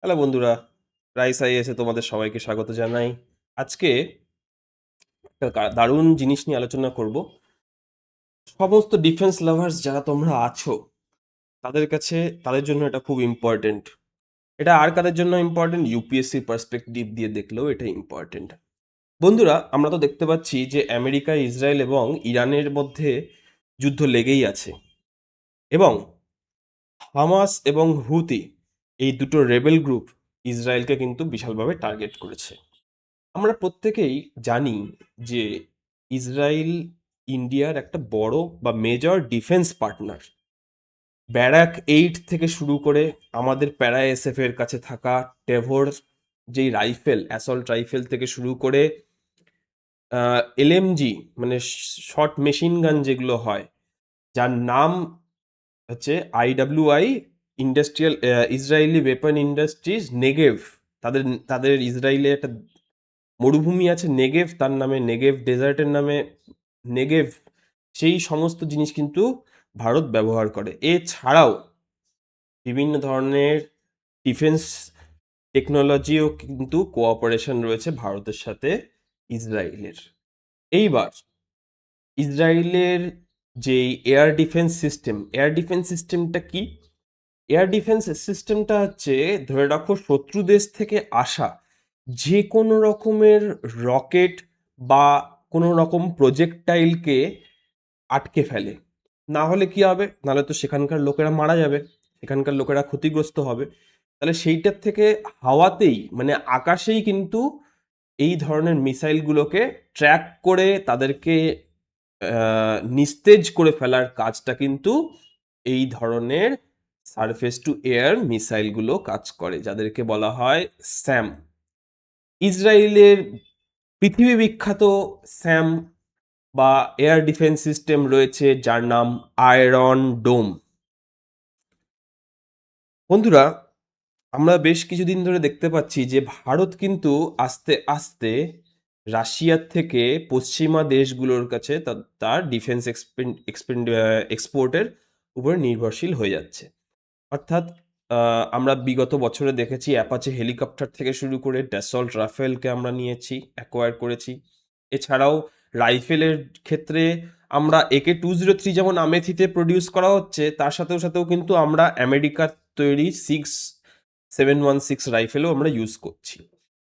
Hello বন্ধুরা, rice আইএসে তোমাদের সবাইকে স্বাগত জানাই। আজকে একটা দারুণ জিনিস নিয়ে আলোচনা করব। সমস্ত ডিফেন্স লাভার্স যারা তোমরা আছো তাদের কাছে, তাদের জন্য এটা খুব ইম্পর্টেন্ট। এটা আর কাদের জন্য ইম্পর্টেন্ট? ইউপিএসসি পার্সপেক্টিভ দিয়ে দেখলেও এটা ইম্পর্টেন্ট। বন্ধুরা, আমরা তো দেখতে পাচ্ছি যে আমেরিকা, ইসরায়েল এবং ইরানের মধ্যে যুদ্ধ লেগেই আছে, এবং হামাস এবং হুতি, এই দুটো রেবেল গ্রুপ ইসরায়েলকে কিন্তু বিশালভাবে টার্গেট করেছে। আমরা প্রত্যেকেই জানি যে ইসরায়েল ইন্ডিয়ার একটা বড় বা মেজর ডিফেন্স পার্টনার। ব্যারাক 8 থেকে শুরু করে আমাদের প্যারা এসএফ এর কাছে থাকা টেভর, যেই রাইফেল, অ্যাসল্ট রাইফেল থেকে শুরু করে এলএমজি, মানে শর্ট মেশিন গান যেগুলো হয়, যার নাম হচ্ছে IWI, industrial Israeli weapon industries Negev. তাদের তাদের ইসরায়েলে একটা মরুভূমি আছে নেগেভ, তার নামে নেগেভ ডেজার্টের নামে নেগেভ। সেই সমস্ত জিনিস কিন্তু ভারত ব্যবহার করে। এছাড়াও বিভিন্ন ধরনের ডিফেন্স টেকনোলজিও কিন্তু কোঅপারেশন রয়েছে ভারতের সাথে ইসরায়েলের। এইবার ইসরায়েলের যে এয়ার ডিফেন্স সিস্টেমটা কি? এয়ার ডিফেন্স সিস্টেমটা হচ্ছে, ধরে রাখো, শত্রু দেশ থেকে আসা যে কোনো রকমের রকেট বা কোনো রকম প্রজেক্টাইলকে আটকে ফেলে। না হলে কি হবে? নাহলে তো সেখানকার লোকেরা মারা যাবে, সেখানকার লোকেরা ক্ষতিগ্রস্ত হবে। তাহলে সেইটার থেকে হাওয়াতেই, মানে আকাশেই কিন্তু এই ধরনের মিসাইলগুলোকে ট্র্যাক করে তাদেরকে নিস্তেজ করে ফেলার কাজটা কিন্তু এই ধরনের সারফেস টু এয়ার মিসাইলগুলো কাজ করে, যাদেরকে বলা হয় স্যাম। ইসরায়েলের পৃথিবী বিখ্যাত স্যাম বা এয়ার ডিফেন্স সিস্টেম রয়েছে, যার নাম আয়রন ডোম। বন্ধুরা, আমরা বেশ কিছুদিন ধরে দেখতে পাচ্ছি যে ভারত কিন্তু আস্তে আস্তে রাশিয়ার থেকে পশ্চিমা দেশগুলোর কাছে তার ডিফেন্স এক্সপোর্টের উপর নির্ভরশীল হয়ে যাচ্ছে। অর্থাৎ আমরা বিগত বছরে দেখেছি অ্যাপাচে হেলিকপ্টার থেকে শুরু করে ড্যাসল্ট রাফেলকে আমরা নিয়েছি, অ্যাকোয়ার করেছি। এছাড়াও রাইফেলের ক্ষেত্রে আমরা AK-203 যেমন আমেথিতে প্রডিউস করা হচ্ছে, তার সাথেও সাথেও কিন্তু আমরা আমেরিকার তৈরি 6716 রাইফেলও আমরা ইউজ করছি।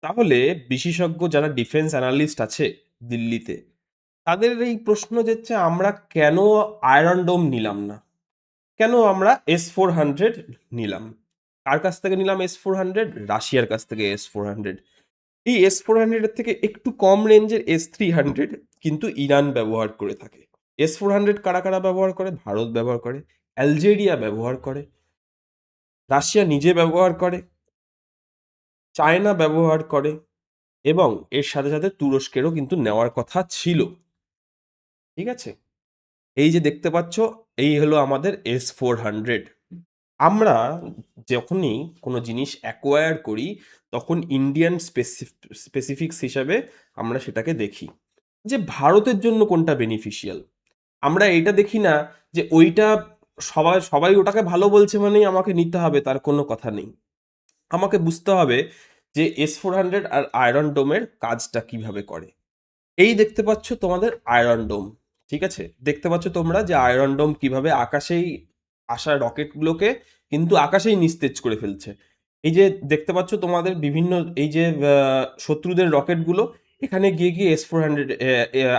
তাহলে বিশেষজ্ঞ যারা ডিফেন্স অ্যানালিস্ট আছে দিল্লিতে, তাদের এই প্রশ্ন যাচ্ছে, আমরা কেন আয়রন ডোম নিলাম না? কেন আমরা S-400 নিলাম? কার কাছ থেকে নিলাম S-400? রাশিয়ার কাছ থেকে S-400। এই S-400 এর থেকে একটু কম রেঞ্জের S-300 কিন্তু ইরান ব্যবহার করে থাকে। S-400 কারা কারা ব্যবহার করে? ভারত ব্যবহার করে, আলজেরিয়া ব্যবহার করে, রাশিয়া নিজে ব্যবহার করে, চায়না ব্যবহার করে, এবং এর সাথে সাথে তুরস্কেরও কিন্তু নেওয়ার কথা ছিল। ঠিক আছে? এই যে দেখতে পাচ্ছ, এই হলো আমাদের S-400। আমরা যখনই কোনো জিনিস অ্যাকোয়ার করি, তখন ইন্ডিয়ান স্পেসিফিক্স হিসাবে আমরা সেটাকে দেখি যে ভারতের জন্য কোনটা বেনিফিশিয়াল। আমরা এটা দেখি না যে ওইটা সবাই সবাই ওটাকে ভালো বলছে মানেই আমাকে নিতে হবে, তার কোনো কথা নেই। আমাকে বুঝতে হবে যে S-400 আর আয়রন ডোমের কাজটা কিভাবে করে। এই দেখতে পাচ্ছ তোমাদের আয়রন ডোম। ঠিক আছে, দেখতে পাচ্ছ তোমরা যে আয়রন ডোম কিভাবে আকাশেই আসা রকেটগুলোকে কিন্তু আকাশেই নিস্তেজ করে ফেলছে। এই যে দেখতে পাচ্ছ তোমাদের বিভিন্ন, এই যে শত্রুদের রকেটগুলো এখানে গিয়ে গিয়ে S-400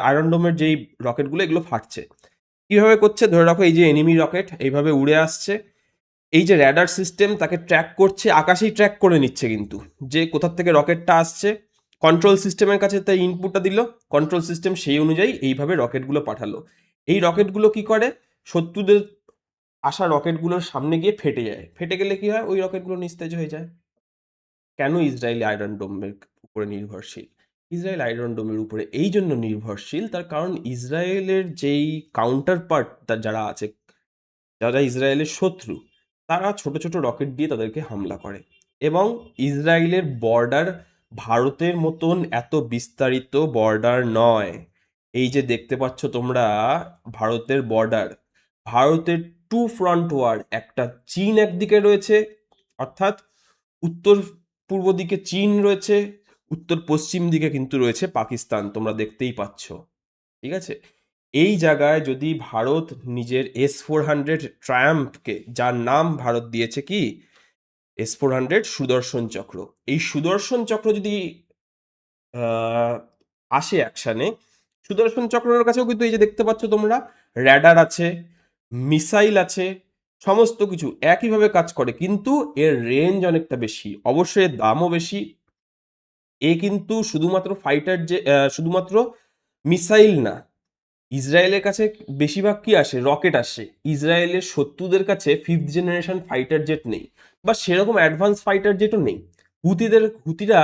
আয়রন ডোমের যেই রকেটগুলো, এগুলো ফাটছে। কিভাবে করছে? ধরে রাখো, এই যে এনিমি রকেট এইভাবে উড়ে আসছে, এই যে র্যাডার সিস্টেম তাকে ট্র্যাক করছে, আকাশেই ট্র্যাক করে নিচ্ছে কিন্তু যে কোথার থেকে রকেটটা আসছে। কন্ট্রোল সিস্টেমের কাছে তাই ইনপুটটা দিল, কন্ট্রোল সিস্টেম সেই অনুযায়ী এইভাবে রকেটগুলো পাঠালো। এই রকেটগুলো কি করে? শত্রুদের আসা রকেটগুলোর সামনে গিয়ে ফেটে যায়। ফেটে গেলে কি হয়? ওই রকেটগুলো নিস্তেজ হয়ে যায়। কেন ইসরায়েল আয়রন ডোমের উপরে নির্ভরশীল? ইসরায়েল আয়রন ডোমের উপরে এই জন্য নির্ভরশীল, তার কারণ ইসরায়েলের যেই কাউন্টার পার্ট যারা আছে, যারা ইসরায়েলের শত্রু, তারা ছোট ছোট রকেট দিয়ে তাদেরকে হামলা করে। এবং ইসরায়েলের বর্ডার ভারতের মতন এত বিস্তারিত বর্ডার নয়। এই যে দেখতে পাচ্ছ তোমরা ভারতের বর্ডার, ভারতের টু ফ্রন্ট ওয়ার, একটা চীন একদিকে রয়েছে, অর্থাৎ উত্তর পূর্ব দিকে চীন রয়েছে, উত্তর পশ্চিম দিকে কিন্তু রয়েছে পাকিস্তান, তোমরা দেখতেই পাচ্ছ। ঠিক আছে, এই জায়গায় যদি ভারত নিজের S-400 ট্রায়াম্ফকে, যার নাম ভারত দিয়েছে কি S-400 সুদর্শন চক্র, এই সুদর্শন চক্র যদি আহ, আসে অ্যাকশনে, সুদর্শন চক্রের কাছেও কিন্তু এই যে দেখতে পাচ্ছ তোমরা, র্যাডার আছে, মিসাইল আছে, সমস্ত কিছু একইভাবে কাজ করে, কিন্তু এর রেঞ্জ অনেকটা বেশি, অবশ্যই এর দামও বেশি। এ কিন্তু শুধুমাত্র ফাইটার, যে শুধুমাত্র মিসাইল না, ইসরায়েলের কাছে বেশিরভাগ কি আসে, রকেট আসে। ইসরায়েলের শত্রুদের কাছে 5th জেনারেশন ফাইটার জেট নেই, বা সেরকম অ্যাডভান্স ফাইটার জেটও নেই। হুতিরা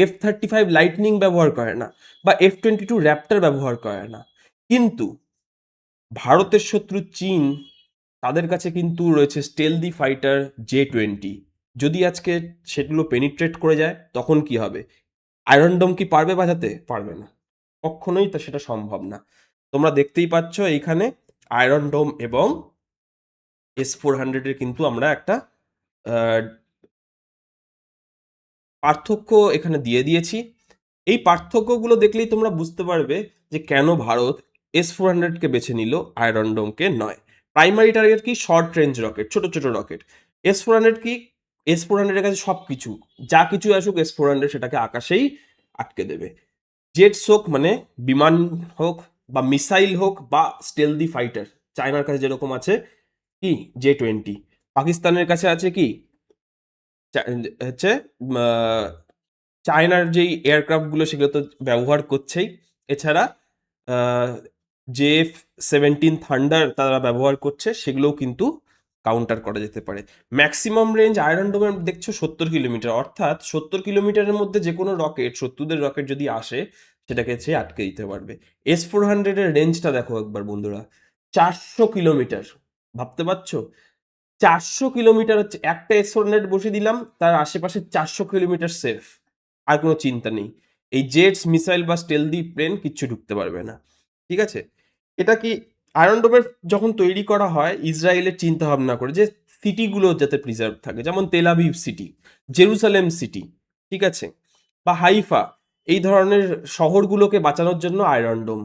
F-35 লাইটনিং ব্যবহার করে না, বা F-22 র্যাপ্টার ব্যবহার করে না। কিন্তু ভারতের শত্রু চীন, তাদের কাছে কিন্তু রয়েছে স্টেলদি ফাইটার J-20। যদি আজকে সেগুলো পেনিট্রেট করে যায় তখন কি হবে? আয়রন ডোম কি পারবে বাজাতে? পারবে না, কখনোই তা সেটা সম্ভব না। তোমরা দেখতেই পাচ্ছ এইখানে আয়রন ডোম এবং S-400 এর কিন্তু আমরা একটা আহ, পার্থক্য এখানে দিয়ে দিয়েছি। এই পার্থক্যগুলো দেখলেই তোমরা বুঝতে পারবে যে কেন ভারত S-400 কে বেছে নিল, আয়রন ডোমকে নয়। প্রাইমারি টার্গেট কি? শর্ট রেঞ্জ রকেট, ছোট ছোট রকেট। S-400 কি? S-400 এর কাছে সব কিছু, যা কিছু আসুক S-400 সেটাকে আকাশেই আটকে দেবে। জেটস হোক, মানে বিমান হোক, বা মিসাইল হোক, বা স্টেলদি ফাইটার, চায়নার কাছে যেরকম আছে কি J-20, পাকিস্তানের কাছে আছে কি হচ্ছে আহ, চায়নার যেই এয়ারক্রাফটগুলো সেগুলো তো ব্যবহার করছেই। এছাড়া J-17 থান্ডার তারা ব্যবহার করছে, সেগুলোও কিন্তু কাউন্টার করা যেতে পারে। ম্যাক্সিমাম রেঞ্জ আয়রন ডোমের দেখছো 70 কিলোমিটার, অর্থাৎ 70 কিলোমিটারের মধ্যে যে কোনো রকেট, শত্রুদের রকেট যদি আসে সেটাকে সে আটকে দিতে পারবে। S-400 এর রেঞ্জটা দেখো একবার বন্ধুরা, 400 কিলোমিটার। ভাবতে পারছো? 400 কিলোমিটার হচ্ছে, একটা S-400 বসে দিলাম, তার আশেপাশে 400 কিলোমিটার সেফ, আর কোনো চিন্তা নেই। এই জেটস, মিসাইল বা স্টেলদি প্লেন কিচ্ছু ঢুকতে পারবে না। ঠিক আছে, এটা কি আয়রন ডোমের যখন তৈরি করা হয়, ইসরায়েলের চিন্তা ভাবনা করে যে সিটিগুলো যাতে প্রিজার্ভ থাকে, যেমন Tel Aviv city, Jerusalem city, ঠিক আছে, বা হাইফা, এই ধরনের শহরগুলোকে বাঁচানোর জন্য আয়রন ডোম।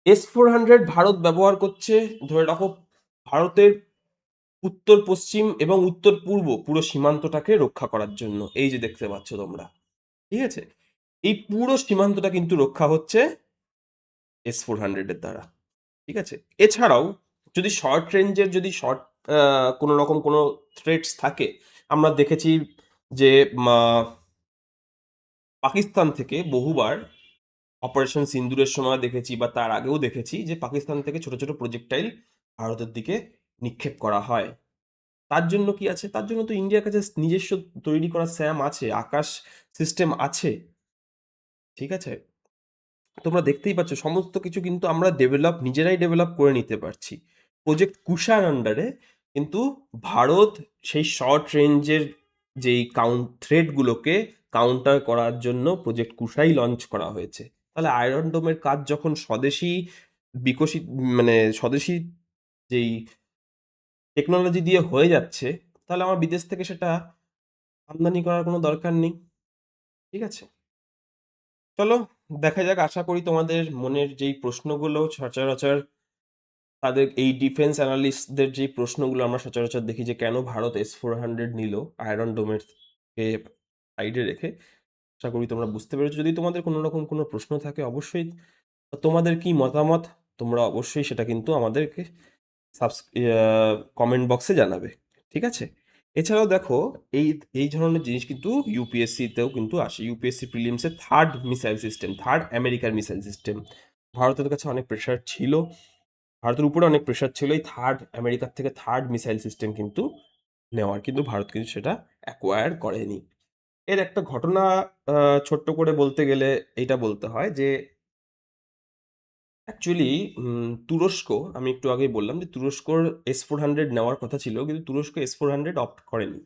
S-400 ভারত ব্যবহার করছে, ধরে রাখো, ভারতের উত্তর পশ্চিম এবং উত্তর পূর্ব পুরো সীমান্তটাকে রক্ষা করার জন্য। এই যে দেখতে পাচ্ছ তোমরা, ঠিক আছে, এই পুরো সীমান্তটা কিন্তু রক্ষা হচ্ছে S-400 এর দ্বারা। ঠিক আছে, এছাড়াও যদি শর্ট রেঞ্জের, যদি শর্ট কোনো রকম কোনো থ্রেটস থাকে, আমরা দেখেছি যে পাকিস্তান থেকে বহুবার অপারেশন সিন্দুরের সময় দেখেছি, বা তার আগেও দেখেছি যে পাকিস্তান থেকে ছোট ছোট প্রজেক্টাইল ভারতের দিকে নিক্ষেপ করা হয়। তার জন্য কি আছে? তার জন্য তো ইন্ডিয়ার কাছে নিজস্ব তৈরি করা স্যাম আছে, আকাশ সিস্টেম আছে। ঠিক আছে, তোমরা দেখতেই পাচ্ছ সমস্ত কিছু কিন্তু আমরা নিজেরাই ডেভেলপ করে নিতে পারছি। প্রজেক্ট কুশার আন্ডারে কিন্তু ভারত সেই শর্ট রেঞ্জের যেই থ্রেটগুলোকে কাউন্টার করার জন্য প্রজেক্ট কুশাই লঞ্চ করা হয়েছে। তাহলে আয়রন ডোমের কাজ যখন স্বদেশি বিকশিত, মানে স্বদেশি যেই টেকনোলজি দিয়ে হয়ে যাচ্ছে, তাহলে আমার বিদেশ থেকে সেটা আমদানি করার কোনো দরকার নেই। ঠিক আছে, চলো দেখা যাক। আশা করি তোমাদের মনের যেই প্রশ্নগুলো সচরাচর, তাদের এই ডিফেন্স অ্যানালিস্টদের যে প্রশ্নগুলো আমরা সচরাচর দেখি যে কেন ভারত S-400 নিল আয়রন ডোমের কে সাইডে রেখে, আশা করি তোমরা বুঝতে পেরেছো। যদি তোমাদের কোনো রকম কোনো প্রশ্ন থাকে, অবশ্যই তোমাদের কি মতামত, তোমরা অবশ্যই সেটা কিন্তু আমাদেরকে কমেন্ট বক্সে জানাবে। ঠিক আছে, এছাড়াও দেখো, এই এই ধরনের জিনিস কিন্তু ইউপিএসসিতেও কিন্তু আসে। ইউপিএসসি প্রিলিমসে থার্ড মিসাইল সিস্টেম, থার্ড আমেরিকার মিসাইল সিস্টেম, ভারতের কাছে অনেক প্রেশার ছিল, ভারতের উপরে অনেক প্রেশার ছিল এই থার্ড আমেরিকার থেকে থার্ড মিসাইল সিস্টেম কিন্তু নেওয়ার, কিন্তু ভারত কিন্তু সেটা অ্যাকোয়ার করেনি। এর একটা ঘটনা ছোট্ট করে বলতে গেলে এইটা বলতে হয় যে অ্যাকচুয়ালি তুরস্ক, আমি একটু আগেই বললাম যে তুরস্কর S-400 নেওয়ার কথা ছিল, কিন্তু তুরস্ক S-400 অপ্ট করেনি।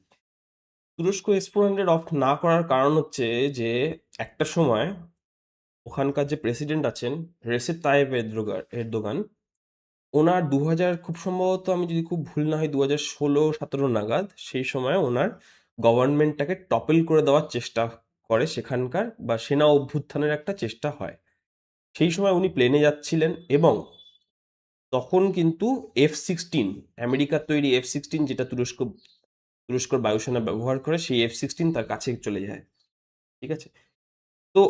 তুরস্ক S-400 অপ্ট না করার কারণ হচ্ছে যে একটা সময় ওখানকার যে প্রেসিডেন্ট আছেন, রেসেপ তাইয়েপ এরদোগান, ওনার 2000 খুব সম্ভবত, আমি যদি খুব ভুল না হয়, 2016-17 নাগাদ সেই সময় ওনার গভর্নমেন্টটাকে টপল করে দেওয়ার চেষ্টা করে সেখানকার, বা সেনা অভ্যুত্থানের একটা চেষ্টা হয়। সেই সময় উনি প্লেনে যাচ্ছিলেন এবং তখন কিন্তু F-16, আমেরিকার তৈরি F-16, যেটা তুরস্কর বায়ুসেনা ব্যবহার করে, সেই F-16 তার কাছে চলে যায়। ঠিক আছে? তো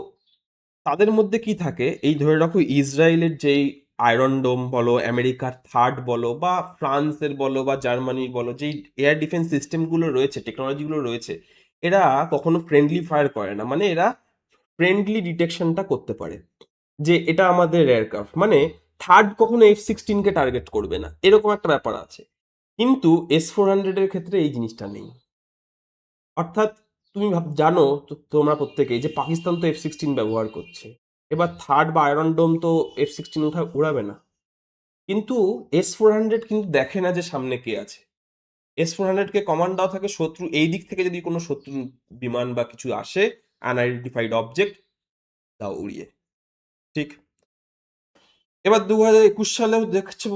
তাদের মধ্যে কি থাকে, এই ধরে রাখো ইসরায়েলের যেই আয়রন ডোম বলো, আমেরিকার থার্ড বলো, বা ফ্রান্সের বলো, বা জার্মানির বলো, যেই এয়ার ডিফেন্স সিস্টেমগুলো রয়েছে, টেকনোলজিগুলো রয়েছে, এরা কখনো ফ্রেন্ডলি ফায়ার করে না। মানে এরা ফ্রেন্ডলি ডিটেকশনটা করতে পারে যে এটা আমাদের এয়ারক্রাফট, মানে থার্ড কখনো F-16 কে টার্গেট করবে না, এরকম একটা ব্যাপার আছে। কিন্তু S-400 এর ক্ষেত্রে এই জিনিসটা নেই। অর্থাৎ তুমি জানো তো, তোমরা প্রত্যেকেই, যে পাকিস্তান তো F-16 ব্যবহার করছে। এবার থার্ড বা আয়রন ডোম তো F-16 উড়াবে না। কিন্তু S-400 কিন্তু দেখে না যে সামনে কে আছে। S-400 কে কমান্ড দেওয়া থাকে, শত্রু এই দিক থেকে যদি কোনো শত্রু বিমান বা কিছু আসে, আনআইডেন্টিফাইড অবজেক্ট, দাও উড়িয়ে। ঠিক। এবার 2021 সালেও দেখছো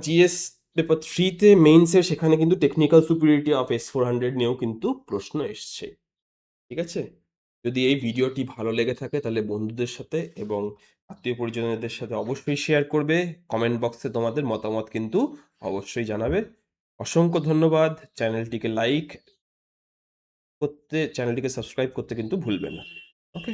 জিএস পেপার 3-তে মেইনসের, সেখানে কিন্তু টেকনিক্যাল সুপিরিয়রিটি অফ S-400 নিয়েও কিন্তু প্রশ্ন এসছে। ঠিক আছে? যদি এই ভিডিওটি ভালো লেগে থাকে তাহলে বন্ধুদের সাথে এবং আত্মীয় পরিজনদের সাথে অবশ্যই শেয়ার করবে। কমেন্ট বক্সে তোমাদের মতামত কিন্তু অবশ্যই জানাবে। অসংখ্য ধন্যবাদ। চ্যানেলটিকে লাইক করতে, চ্যানেলটিকে সাবস্ক্রাইব করতে কিন্তু ভুলবে না। ওকে?